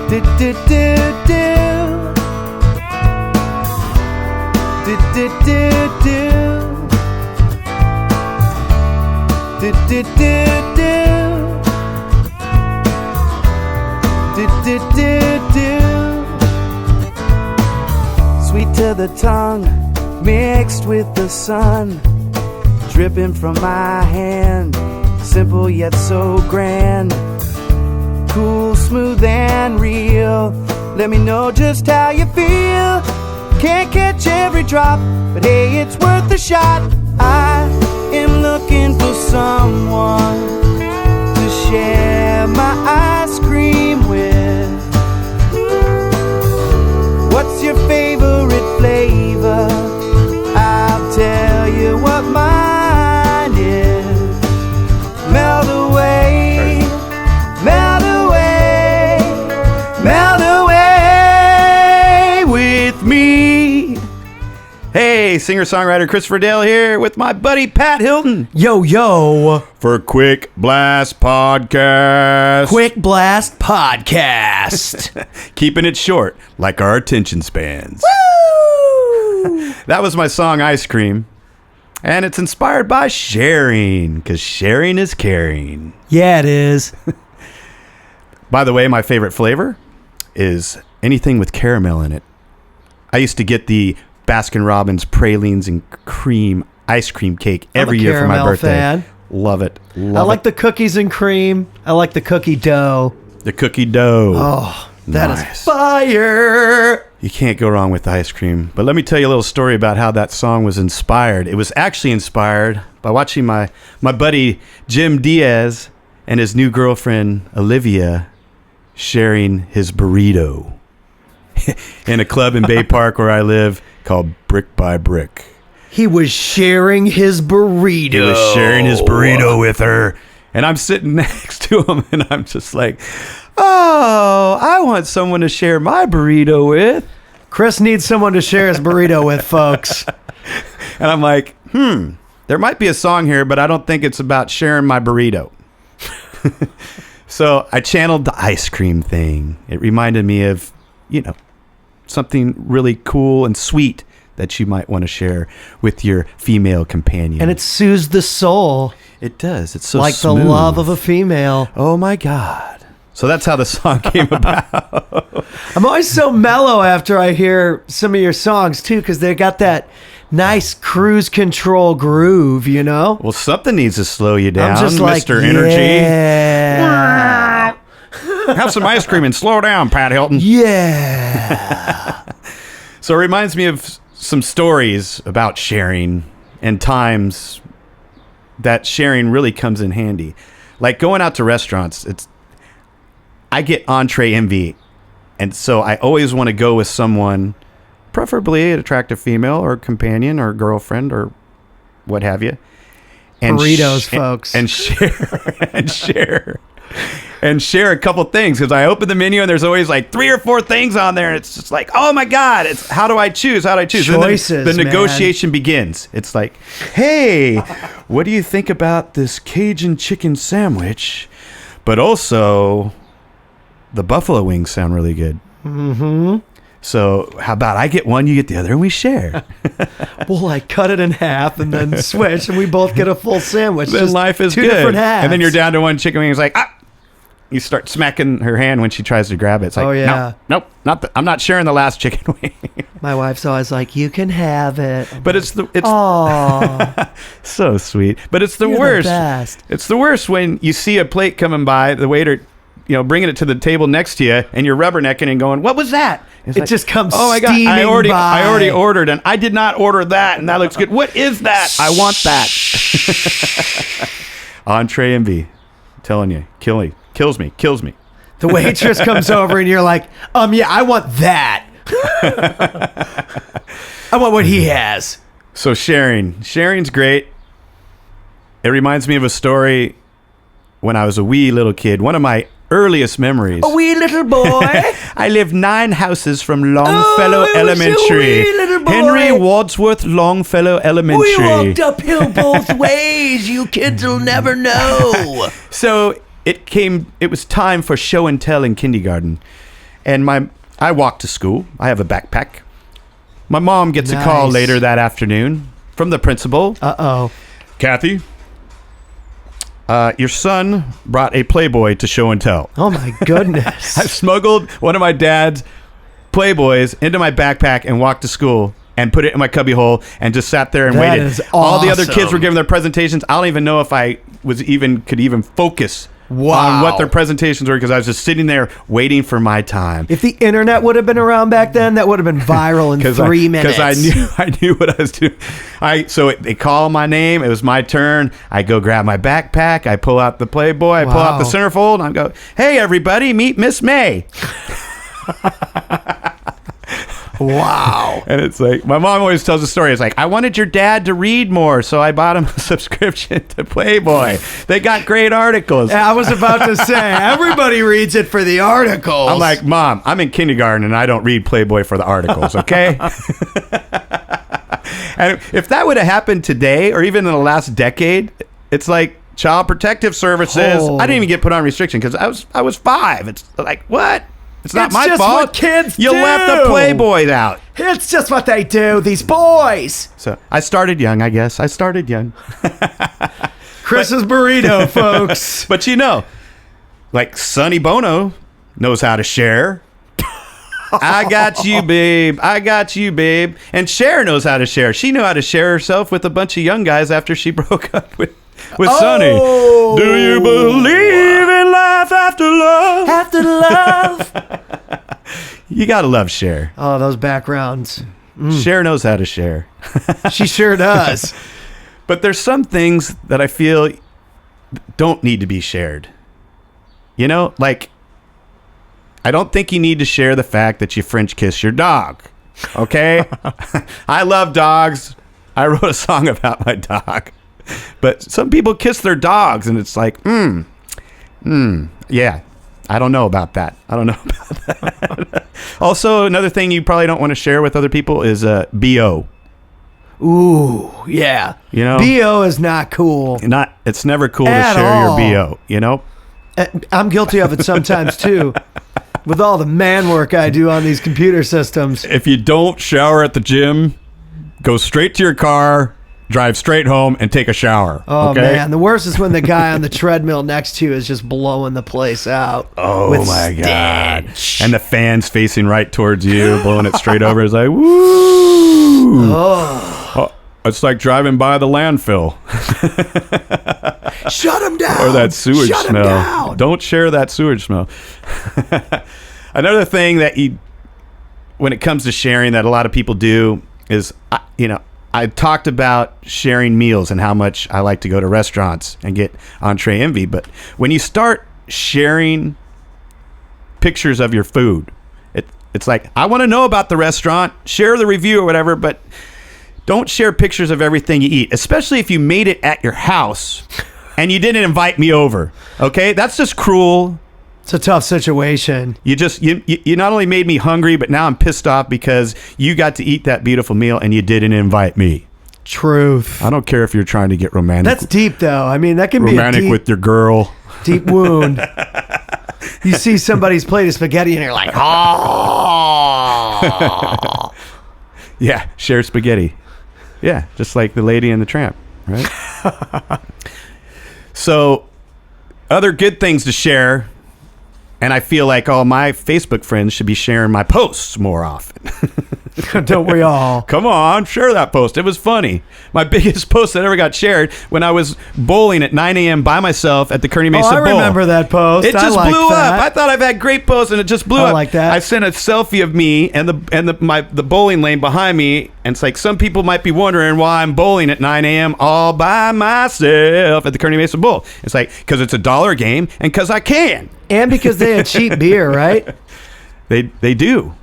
Do do do do. Do do do do. Do do do do. Do do do do. Sweet to the tongue, mixed with the sun, dripping from my hand, simple yet so grand. Cool, smooth and real. Let me know just how you feel. Can't catch every drop, but hey, it's worth a shot. I am looking for someone to share my ice cream with. What's your favorite flavor? I'll tell you what mine is. Melt away, melt away, melt away with me. Hey, singer-songwriter Christopher Dale here with my buddy Pat Hilton. Yo, yo. For Quick Blast Podcast. Quick Blast Podcast. Keeping it short, like our attention spans. Woo! That was my song, Ice Cream. And it's inspired by sharing, because sharing is caring. Yeah, it is. By the way, my favorite flavor is anything with caramel in it. I used to get the Baskin-Robbins pralines and cream ice cream cake every year for my birthday. Fan. Love it. I like the cookies and cream. I like the cookie dough. The cookie dough. Oh, that Nice. is fire. You can't go wrong with ice cream. But let me tell you a little story about how that song was inspired. It was actually inspired by watching my buddy Jim Diaz and his new girlfriend Olivia sharing his burrito in a club in Bay Park where I live called Brick by Brick. He was sharing his burrito. He was sharing his burrito with her. And I'm sitting next to him and I'm just like, oh, I want someone to share my burrito with. Chris needs someone to share his burrito with, folks. And I'm like, there might be a song here, but I don't think it's about sharing my burrito. So I channeled the ice cream thing. It reminded me of, something really cool and sweet that you might want to share with your female companion. And it soothes the soul. It does. It's so like smooth. the love of a female. Oh, my God. So that's how the song came about. I'm always so mellow after I hear some of your songs, too, because they got that nice cruise control groove, you know? Well, something needs to slow you down, I'm just like, Mr. Energy. Yeah. Have some ice cream and slow down, Pat Hilton. Yeah. So it reminds me of some stories about sharing and times that sharing really comes in handy. Like going out to restaurants, I get entree envy. And so I always want to go with someone, preferably an attractive female or companion or girlfriend or what have you. And burritos, folks. And share a couple things, because I open the menu and there's always like 3 or 4 things on there, and it's just like, oh my God, it's how do I choose? Choices, the negotiation begins. It's like, hey, what do you think about this Cajun chicken sandwich? But also, the buffalo wings sound really good. Mm-hmm. So how about I get one, you get the other, and we share. We'll like cut it in half and then switch, and we both get a full sandwich. Then Just life is 2 good. different halves. And then you're down to one chicken wing. It's like, you start smacking her hand when she tries to grab it. It's like, oh, yeah. Nope, I'm not sharing the last chicken wing. My wife's always like, you can have it. But it's Aw. so sweet. But it's the You're worst. the best. It's the worst when you see a plate coming by, the waiter, bringing it to the table next to you, and you're rubbernecking and going, what was that? It just comes oh my God, steaming I already by. ordered, and I did not order that, and that looks good. What is that? I want that. Entree envy. I'm telling you, kills me. The waitress comes over and you're like, yeah, I want that. I want what he has. So sharing's great. It reminds me of a story when I was a wee little kid. One of my earliest memories. A wee little boy. I lived 9 houses from Longfellow Elementary. A wee little boy. Henry Wadsworth Longfellow Elementary. We walked uphill both ways. You kids will never know. So it was time for show and tell in kindergarten. And I walk to school. I have a backpack. My mom gets a call later that afternoon from the principal. Uh-oh. Kathy, your son brought a Playboy to show and tell. Oh, my goodness. I smuggled one of my dad's Playboys into my backpack and walked to school and put it in my cubbyhole and just sat there and That waited. is All the other awesome. kids were giving their presentations. I don't even know if I could even focus on what their presentations were because I was just sitting there waiting for my time. If the internet would have been around back then, that would have been viral in 3 minutes. Because I knew what I was doing. They call my name. It was my turn. I go grab my backpack. I pull out the Playboy. I pull out the centerfold. And I go, hey, everybody, meet Miss May. Wow. And it's like, my mom always tells the story. It's like, I wanted your dad to read more, so I bought him a subscription to Playboy. They got great articles. I was about to say, everybody reads it for the articles. I'm like, Mom, I'm in kindergarten and I don't read Playboy for the articles, okay? And if that would have happened today or even in the last decade, it's like Child Protective Services. I didn't even get put on restriction because I was 5. It's like, what? It's not my just fault. what kids you do. left the Playboys out. It's just what they do, these boys. So I started young, I guess. I started young. Chris's burrito, folks. But like Sonny Bono knows how to share. I got you, babe. I got you, babe. And Cher knows how to share. She knew how to share herself with a bunch of young guys after she broke up with Sonny. Do you believe in life after love? After love. You gotta love Cher. Oh, those backgrounds. Cher knows how to share. She sure does. But there's some things that I feel don't need to be shared. Like, I don't think you need to share the fact that you French kiss your dog. Okay? I love dogs. I wrote a song about my dog. But some people kiss their dogs, and it's like, yeah. I don't know about that. Also, another thing you probably don't want to share with other people is BO. Ooh, yeah. BO is not cool. It's never cool At to share all. your BO, I'm guilty of it sometimes, too. With all the man work I do on these computer systems. If you don't shower at the gym, go straight to your car, drive straight home, and take a shower. Oh, okay? man. The worst is when the guy on the treadmill next to you is just blowing the place out. Oh, with my God. stench. And the fan's facing right towards you, blowing it straight over. It's like, woo! Oh, it's like driving by the landfill. Shut him down. Or that sewage Shut smell. him down. Don't share that sewage smell. Another thing that when it comes to sharing that a lot of people do is, I talked about sharing meals and how much I like to go to restaurants and get entree envy. But when you start sharing pictures of your food, it's like, I want to know about the restaurant, share the review or whatever, but don't share pictures of everything you eat, especially if you made it at your house and you didn't invite me over. Okay? That's just cruel. It's a tough situation. You not only made me hungry, but now I'm pissed off because you got to eat that beautiful meal and you didn't invite me. Truth. I don't care if you're trying to get romantic. That's deep, though. I mean, that can romantic be a with your girl. deep wound. You see somebody's plate of spaghetti and you're like, oh. Yeah, share spaghetti. Yeah, just like the Lady and the Tramp, right? So, other good things to share. And I feel like all my Facebook friends should be sharing my posts more often. Don't we all? Come on, share that post. It was funny. My biggest post that ever got shared when I was bowling at 9 a.m. by myself at the Kearney Mesa Bowl. I remember that post. It just blew up. I thought I've had great posts, and it just blew up. I like that. I sent a selfie of me and the bowling lane behind me, and it's like some people might be wondering why I'm bowling at 9 a.m. all by myself at the Kearney Mesa Bowl. It's like, because it's $1 game and because I can. And because they had cheap beer, right? They do.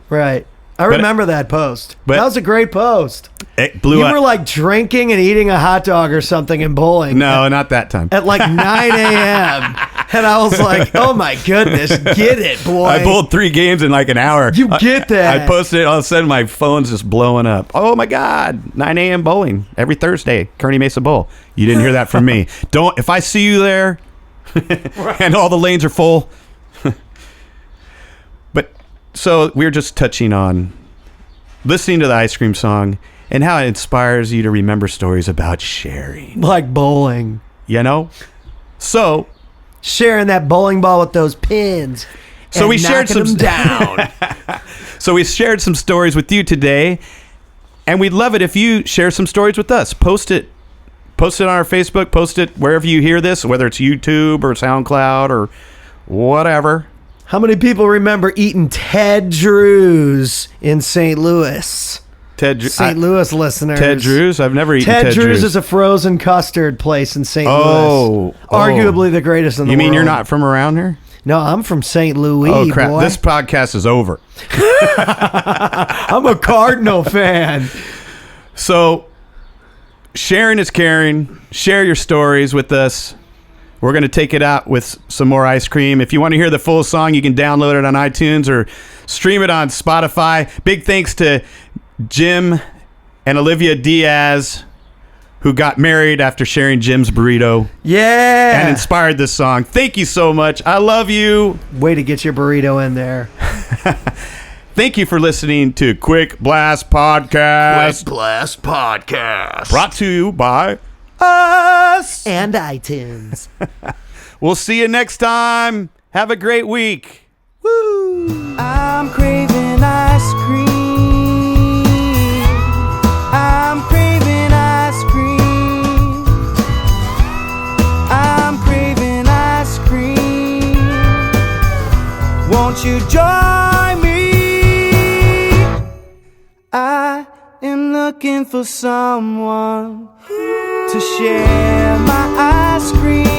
Right. I remember that post. But that was a great post. It blew You up. were like drinking and eating a hot dog or something and bowling. No, not that time. At like 9 a.m. And I was like, oh my goodness, get it, boy. I bowled 3 games in like an hour. You get that. I posted it, all of a sudden my phone's just blowing up. Oh my God, 9 a.m. bowling every Thursday, Kearney Mesa Bowl. You didn't hear that from me. If I see you there and all the lanes are full. But So we're just touching on listening to the ice cream song and how it inspires you to remember stories about sharing. Like bowling. You know? So Sharing that bowling ball with those pins. So we shared some them down. So we shared some stories with you today, and we'd love it if you share some stories with us. Post it on our Facebook, post it wherever you hear this, whether it's YouTube or SoundCloud or whatever. How many people remember eating Ted Drew's in St. Louis? St. Louis listeners. Ted Drew's? I've never eaten Ted Drew's. Ted Drew's is a frozen custard place in St. Louis. Arguably the greatest in the world. You mean you're not from around here? No, I'm from St. Louis, Oh, crap. boy. This podcast is over. I'm a Cardinal fan. So, sharing is caring. Share your stories with us. We're going to take it out with some more ice cream. If you want to hear the full song, you can download it on iTunes or stream it on Spotify. Big thanks to Jim and Olivia Diaz, who got married after sharing Jim's burrito. Yeah. And inspired this song. Thank you so much. I love you. Way to get your burrito in there. Thank you for listening to Quick Blast Podcast. Quick Blast Podcast. Brought to you by us. And iTunes. We'll see you next time. Have a great week. Woo. I'm craving ice cream. I'm craving ice cream. I'm craving ice cream. Won't you join me? I am looking for someone to share my ice cream.